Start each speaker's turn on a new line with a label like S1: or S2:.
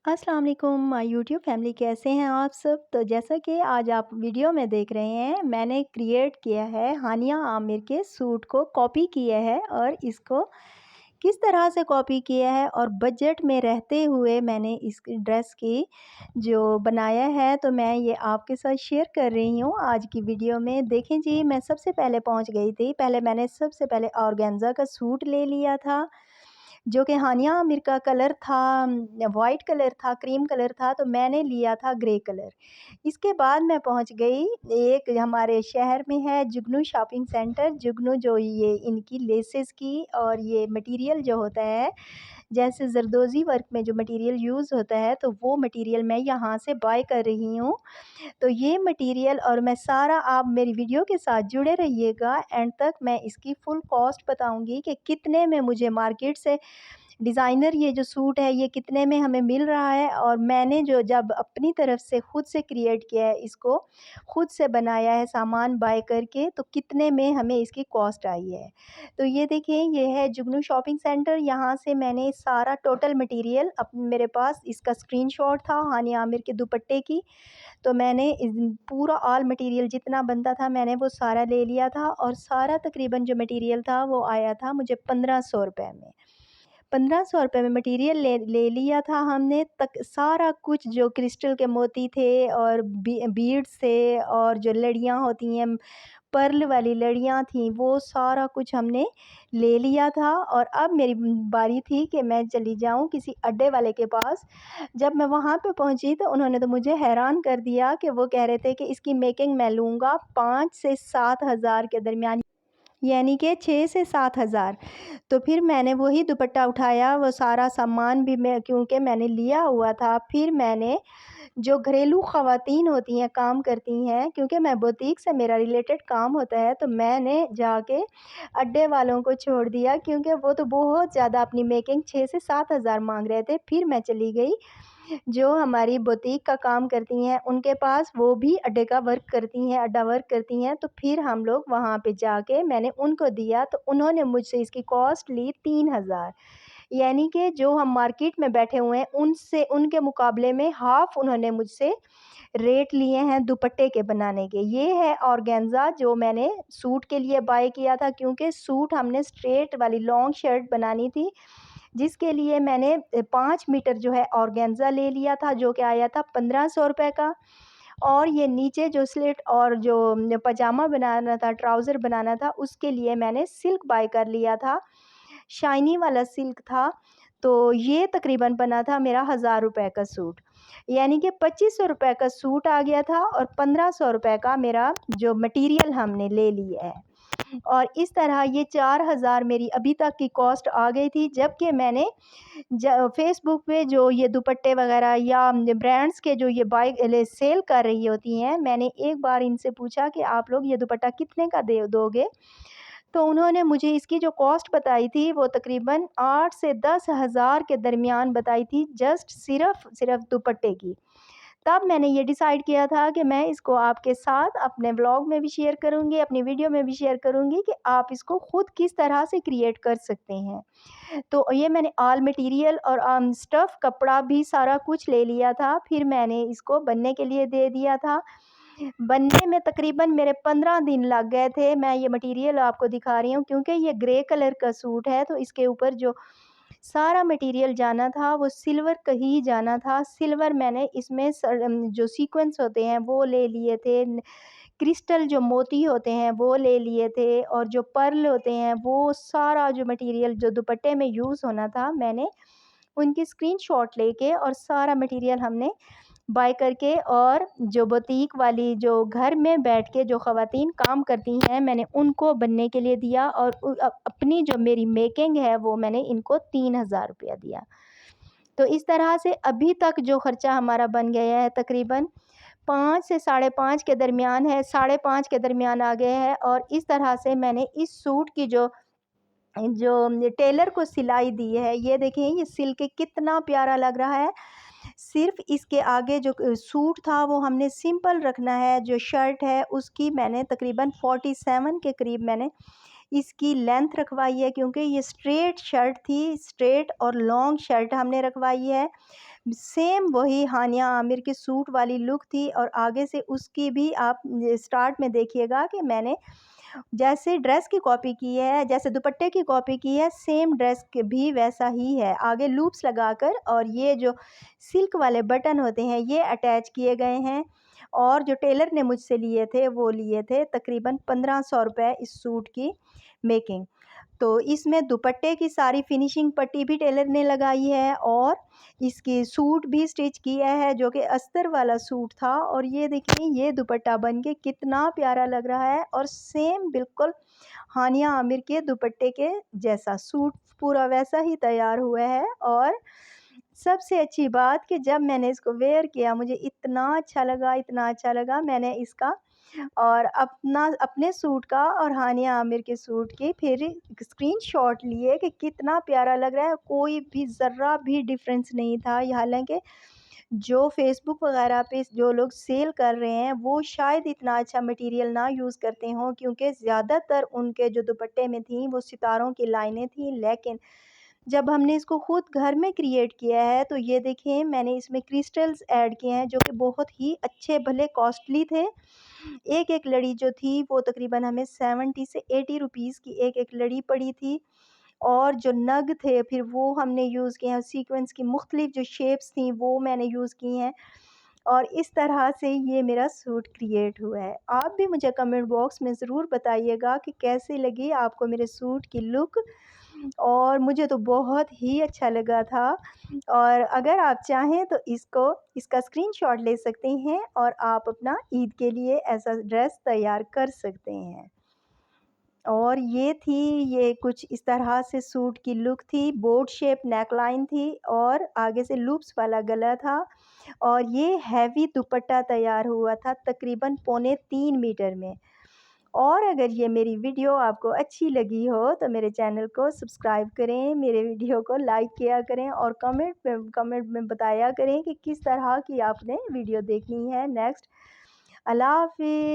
S1: अस्सलाम वालेकुम my YouTube family, कैसे हैं आप सब। तो जैसा कि आज आप वीडियो में देख रहे हैं, मैंने क्रिएट किया है हानिया आमिर के सूट को कॉपी किया है और इसको किस तरह से कॉपी किया है और बजट में रहते हुए मैंने इस ड्रेस की जो बनाया है, तो मैं ये आपके साथ शेयर कर रही हूँ आज की वीडियो में। देखें जी, मैं सबसे पहले पहुँच गई थी। मैंने सबसे पहले ऑर्गेन्जा का सूट ले लिया था, जो कि हानिया आमिर का कलर था, वाइट कलर था, क्रीम कलर था, तो मैंने लिया था ग्रे कलर। इसके बाद मैं पहुंच गई, एक हमारे शहर में है जुगनू शॉपिंग सेंटर। जुगनू जो ये इनकी लेसेस की और ये मटेरियल जो होता है, जैसे जरदोज़ी वर्क में जो मटेरियल यूज़ होता है, तो वो मटेरियल मैं यहाँ से बाय कर रही हूँ। तो ये मटेरियल और मैं सारा, आप मेरी वीडियो के साथ जुड़े रहिएगा एंड तक। मैं इसकी फुल कॉस्ट बताऊंगी कि कितने में मुझे मार्केट से डिज़ाइनर ये जो सूट है ये कितने में हमें मिल रहा है, और मैंने जो जब अपनी तरफ से खुद से क्रिएट किया है, इसको खुद से बनाया है सामान बाय करके, तो कितने में हमें इसकी कॉस्ट आई है। तो ये देखिए, ये है जुगनू शॉपिंग सेंटर। यहाँ से मैंने सारा टोटल मटेरियल, मेरे पास इसका स्क्रीनशॉट था हानिया आमिर के दुपट्टे की, तो मैंने पूरा ऑल मटेरियल जितना बनता था मैंने वो सारा ले लिया था, और सारा तकरीबन जो मटेरियल था वो आया था मुझे 1500 रुपये में। 1500 रुपये में मटेरियल ले ले लिया था हमने। तक सारा कुछ जो क्रिस्टल के मोती थे और बीड्स थे और जो लड़ियाँ होती हैं, पर्ल वाली लड़ियाँ थीं, वो सारा कुछ हमने ले लिया था। और अब मेरी बारी थी कि मैं चली जाऊँ किसी अड्डे वाले के पास। जब मैं वहाँ पे पहुँची तो उन्होंने तो मुझे हैरान कर दिया कि वो कह रहे थे कि इसकी मेकिंग मैं लूँगा 5 से 7 हज़ार के दरमियान, यानी कि 6 से 7 हज़ार। तो फिर मैंने वही दुपट्टा उठाया, वो सारा सामान भी मैं, क्योंकि मैंने लिया हुआ था। फिर मैंने जो घरेलू ख़वातीन होती हैं, काम करती हैं, क्योंकि मैं बुटीक से मेरा रिलेटेड काम होता है, तो मैंने जाके अड्डे वालों को छोड़ दिया, क्योंकि वो तो बहुत ज़्यादा अपनी मेकिंग 6 से 7 हज़ार मांग रहे थे। फिर मैं चली गई जो हमारी बुटीक का काम करती हैं उनके पास, वो भी अड्डे का वर्क करती हैं, अड्डा वर्क करती हैं। तो फिर हम लोग वहाँ पे जाके मैंने उनको दिया, तो उन्होंने मुझसे इसकी कॉस्ट ली 3000, यानी कि जो हम मार्केट में बैठे हुए हैं उनसे, उनके मुकाबले में हाफ़ उन्होंने मुझसे रेट लिए हैं दुपट्टे के बनाने के। ये है ऑर्गेन्जा जो मैंने सूट के लिए बाय किया था, क्योंकि सूट हमने स्ट्रेट वाली लॉन्ग शर्ट बनानी थी, जिसके लिए मैंने 5 मीटर जो है ऑर्गेन्जा ले लिया था, जो कि आया था 1500 रुपये का। और ये नीचे जो स्लिट और जो पजामा बनाना था, ट्राउज़र बनाना था, उसके लिए मैंने सिल्क बाय कर लिया था, शाइनी वाला सिल्क था। तो ये तकरीबन बना था मेरा 1000 रुपये का सूट, यानी कि 2500 रुपये का सूट आ गया था, और 1500 रुपये का मेरा जो मटेरियल हमने ले लिया है। और इस तरह ये 4000 मेरी अभी तक की कॉस्ट आ गई थी। जबकि मैंने फेसबुक पे जो ये दुपट्टे वगैरह या ब्रांड्स के जो ये बाय सेल कर रही होती हैं, मैंने एक बार इनसे पूछा कि आप लोग ये दुपट्टा कितने का दे दोगे, तो उन्होंने मुझे इसकी जो कॉस्ट बताई थी वो तकरीबन 8 से 10 हज़ार के दरमियान बताई थी, जस्ट सिर्फ दुपट्टे की। तब मैंने ये डिसाइड किया था कि मैं इसको आपके साथ अपने व्लॉग में भी शेयर करूँगी, अपनी वीडियो में भी शेयर करूँगी कि आप इसको खुद किस तरह से क्रिएट कर सकते हैं। तो ये मैंने ऑल मटेरियल और स्टफ़ कपड़ा भी सारा कुछ ले लिया था। फिर मैंने इसको बनने के लिए दे दिया था। बनने में तकरीबन मेरे 15 दिन लग गए थे। मैं ये मटेरियल आपको दिखा रही हूँ, क्योंकि ये ग्रे कलर का सूट है, तो इसके ऊपर जो सारा मटेरियल जाना था वो सिल्वर का ही जाना था। सिल्वर मैंने इसमें जो सीक्वेंस होते हैं वो ले लिए थे, क्रिस्टल जो मोती होते हैं वो ले लिए थे, और जो पर्ल होते हैं, वो सारा जो मटेरियल जो दुपट्टे में यूज़ होना था, मैंने उनकी स्क्रीनशॉट लेके और सारा मटेरियल हमने बाय करके, और जो बुटीक वाली जो घर में बैठ के जो ख़वातीन काम करती हैं, मैंने उनको बनने के लिए दिया, और अपनी जो मेरी मेकिंग है वो मैंने इनको 3000 रुपया दिया। तो इस तरह से अभी तक जो ख़र्चा हमारा बन गया है तकरीबन 5 से साढ़े 5 के दरमियान है, साढ़े 5 के दरमियान आ गया है। और इस तरह से मैंने इस सूट की जो जो टेलर को सिलाई दी है, ये देखें, ये सिल के कितना प्यारा लग रहा है। सिर्फ इसके आगे जो सूट था वो हमने सिंपल रखना है। जो शर्ट है उसकी मैंने तकरीबन 47 के करीब मैंने इसकी लेंथ रखवाई है, क्योंकि ये स्ट्रेट शर्ट थी, स्ट्रेट और लॉन्ग शर्ट हमने रखवाई है। सेम वही हानिया आमिर के सूट वाली लुक थी और आगे से उसकी भी आप स्टार्ट में देखिएगा कि मैंने जैसे ड्रेस की कॉपी की है, जैसे दुपट्टे की कॉपी की है, सेम ड्रेस के भी वैसा ही है। आगे लूप्स लगाकर और ये जो सिल्क वाले बटन होते हैं ये अटैच किए गए हैं। और जो टेलर ने मुझसे लिए थे वो लिए थे तकरीबन 1500 रुपये इस सूट की मेकिंग। तो इसमें दुपट्टे की सारी फिनिशिंग पट्टी भी टेलर ने लगाई है और इसकी सूट भी स्टिच किया है जो कि अस्तर वाला सूट था। और ये देखिए ये दुपट्टा बन के कितना प्यारा लग रहा है और सेम बिल्कुल हानिया आमिर के दुपट्टे के जैसा सूट पूरा वैसा ही तैयार हुआ है। और सबसे अच्छी बात कि जब मैंने इसको वेयर किया मुझे इतना अच्छा लगा, इतना अच्छा लगा। मैंने इसका और अपने सूट का और हानिया आमिर के सूट की फिर स्क्रीनशॉट लिए कि कितना प्यारा लग रहा है। कोई भी ज़र्रा भी डिफरेंस नहीं था। हालांकि जो फेसबुक वगैरह पे जो लोग सेल कर रहे हैं वो शायद इतना अच्छा मटेरियल ना यूज़ करते हों, क्योंकि ज़्यादातर उनके जो दुपट्टे में थी वो सितारों की लाइनें थी। लेकिन जब हमने इसको खुद घर में क्रिएट किया है तो ये देखें मैंने इसमें क्रिस्टल्स ऐड किए हैं जो कि बहुत ही अच्छे, भले कॉस्टली थे। एक एक लड़ी जो थी वो तकरीबन हमें 70 से 80 रुपीज़ की एक एक लड़ी पड़ी थी। और जो नग थे फिर वो हमने यूज़ किए हैं, सीक्वेंस की मुख्तलिफ जो शेप्स थी वो मैंने यूज़ की हैं। और इस तरह से ये मेरा सूट क्रिएट हुआ है। आप भी मुझे कमेंट बॉक्स में ज़रूर बताइएगा कि कैसी लगी आपको मेरे सूट की लुक। और मुझे तो बहुत ही अच्छा लगा था। और अगर आप चाहें तो इसका स्क्रीनशॉट ले सकते हैं और आप अपना ईद के लिए ऐसा ड्रेस तैयार कर सकते हैं। और ये कुछ इस तरह से सूट की लुक थी। बोट शेप नेकलाइन थी और आगे से लूप्स वाला गला था। और ये हैवी दुपट्टा तैयार हुआ था तकरीबन 3.25 मीटर में। और अगर ये मेरी वीडियो आपको अच्छी लगी हो तो मेरे चैनल को सब्सक्राइब करें, मेरे वीडियो को लाइक किया करें और कमेंट में बताया करें कि किस तरह की आपने वीडियो देखनी है नेक्स्ट। अल्लाह हाफ़िज़।